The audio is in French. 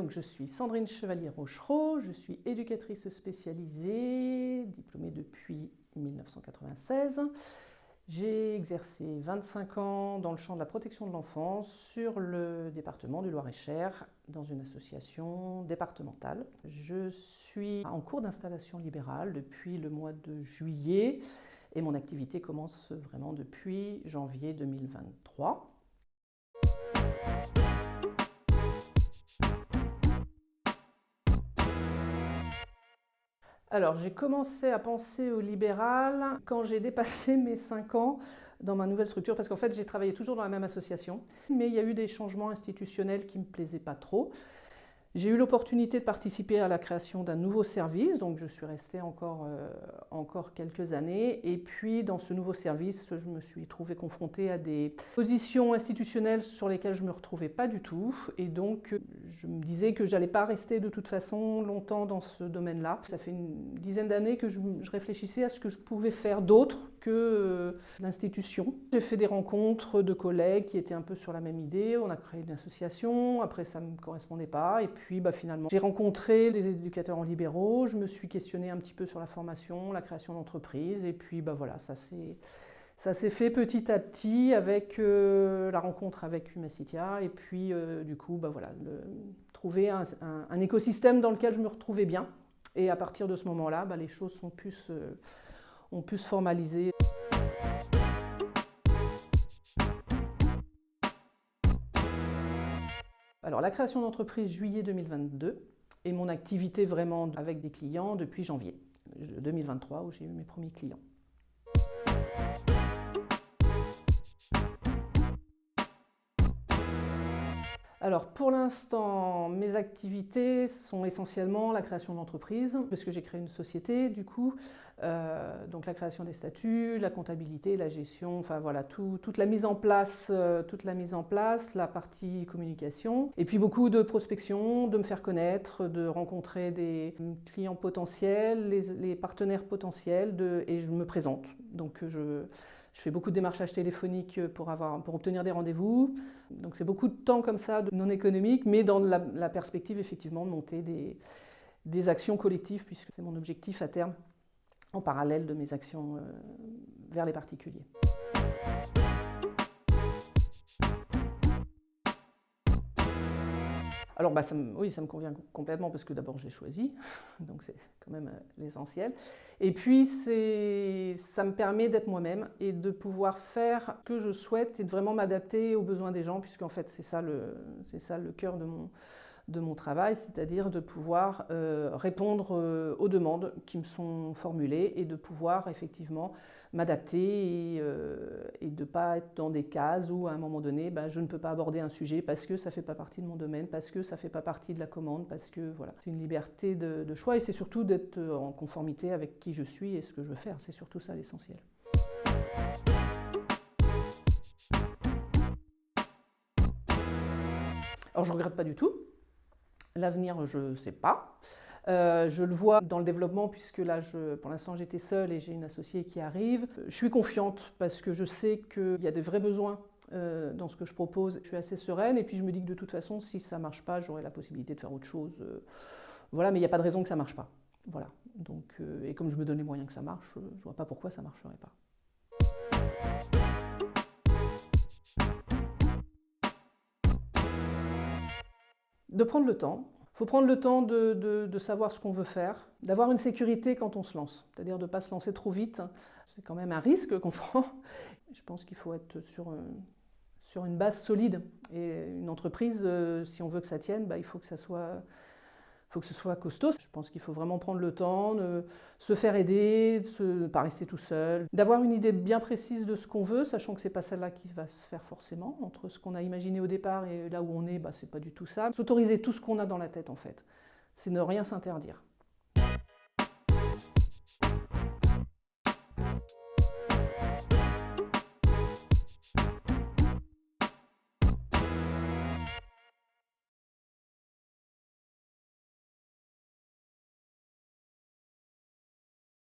Donc, je suis Sandrine Chevalier-Rochereau, je suis éducatrice spécialisée, diplômée depuis 1996. J'ai exercé 25 ans dans le champ de la protection de l'enfance sur le département du Loir-et-Cher, dans une association départementale. Je suis en cours d'installation libérale depuis le mois de juillet et mon activité commence vraiment depuis janvier 2023. Alors, j'ai commencé à penser au libéral quand j'ai dépassé mes 5 ans dans ma nouvelle structure, parce qu'en fait, j'ai travaillé toujours dans la même association, mais il y a eu des changements institutionnels qui ne me plaisaient pas trop. J'ai eu l'opportunité de participer à la création d'un nouveau service, donc je suis restée encore quelques années. Et puis, dans ce nouveau service, je me suis trouvée confrontée à des positions institutionnelles sur lesquelles je ne me retrouvais pas du tout. Et donc, je me disais que je n'allais pas rester de toute façon longtemps dans ce domaine-là. Ça fait une dizaine d'années que je réfléchissais à ce que je pouvais faire d'autre que l'institution. J'ai fait des rencontres de collègues qui étaient un peu sur la même idée. On a créé une association, après ça ne me correspondait pas. Et puis finalement, j'ai rencontré des éducateurs en libéraux, je me suis questionnée un petit peu sur la formation, la création d'entreprises. Et puis voilà, ça s'est fait petit à petit avec la rencontre avec Humacitia. Et puis du coup, voilà, trouver un écosystème dans lequel je me retrouvais bien. Et à partir de ce moment-là, les choses ont pu se formaliser. Alors, la création d'entreprise juillet 2022 et mon activité vraiment avec des clients depuis janvier 2023 où j'ai eu mes premiers clients. Alors pour l'instant, mes activités sont essentiellement la création d'entreprise, parce que j'ai créé une société du coup, donc la création des statuts, la comptabilité, la gestion, enfin voilà, toute la mise en place, la partie communication, et puis beaucoup de prospection, de me faire connaître, de rencontrer des clients potentiels, les partenaires potentiels, et je me présente. Donc je fais beaucoup de démarchages téléphoniques pour obtenir des rendez-vous. Donc c'est beaucoup de temps comme ça, non économique, mais dans la perspective effectivement de monter des actions collectives, puisque c'est mon objectif à terme, en parallèle de mes actions vers les particuliers. Alors oui, ça me convient complètement parce que d'abord je l'ai choisi, donc c'est quand même l'essentiel. Et puis ça me permet d'être moi-même et de pouvoir faire ce que je souhaite et de vraiment m'adapter aux besoins des gens, puisqu'en fait c'est ça le cœur de mon travail, c'est-à-dire de pouvoir répondre aux demandes qui me sont formulées et de pouvoir effectivement m'adapter et de ne pas être dans des cases où à un moment donné, je ne peux pas aborder un sujet parce que ça ne fait pas partie de mon domaine, parce que ça ne fait pas partie de la commande, parce que voilà. C'est une liberté de choix et c'est surtout d'être en conformité avec qui je suis et ce que je veux faire. C'est surtout ça l'essentiel. Alors je ne regrette pas du tout. L'avenir, je ne sais pas. Je le vois dans le développement puisque là, pour l'instant, j'étais seule et j'ai une associée qui arrive. Je suis confiante parce que je sais qu'il y a des vrais besoins dans ce que je propose. Je suis assez sereine et puis je me dis que de toute façon, si ça ne marche pas, j'aurai la possibilité de faire autre chose. Voilà, mais il n'y a pas de raison que ça ne marche pas. Voilà. Donc, et comme je me donne les moyens que ça marche, je ne vois pas pourquoi ça ne marcherait pas. De prendre le temps. Il faut prendre le temps de savoir ce qu'on veut faire, d'avoir une sécurité quand on se lance, c'est-à-dire de ne pas se lancer trop vite. C'est quand même un risque qu'on prend. Je pense qu'il faut être sur une base solide. Et une entreprise, si on veut que ça tienne, il faut que ce soit costaud. Je pense qu'il faut vraiment prendre le temps, de se faire aider, de ne pas rester tout seul, d'avoir une idée bien précise de ce qu'on veut, sachant que ce n'est pas celle-là qui va se faire forcément. Entre ce qu'on a imaginé au départ et là où on est, ce n'est pas du tout ça. S'autoriser tout ce qu'on a dans la tête en fait, c'est ne rien s'interdire.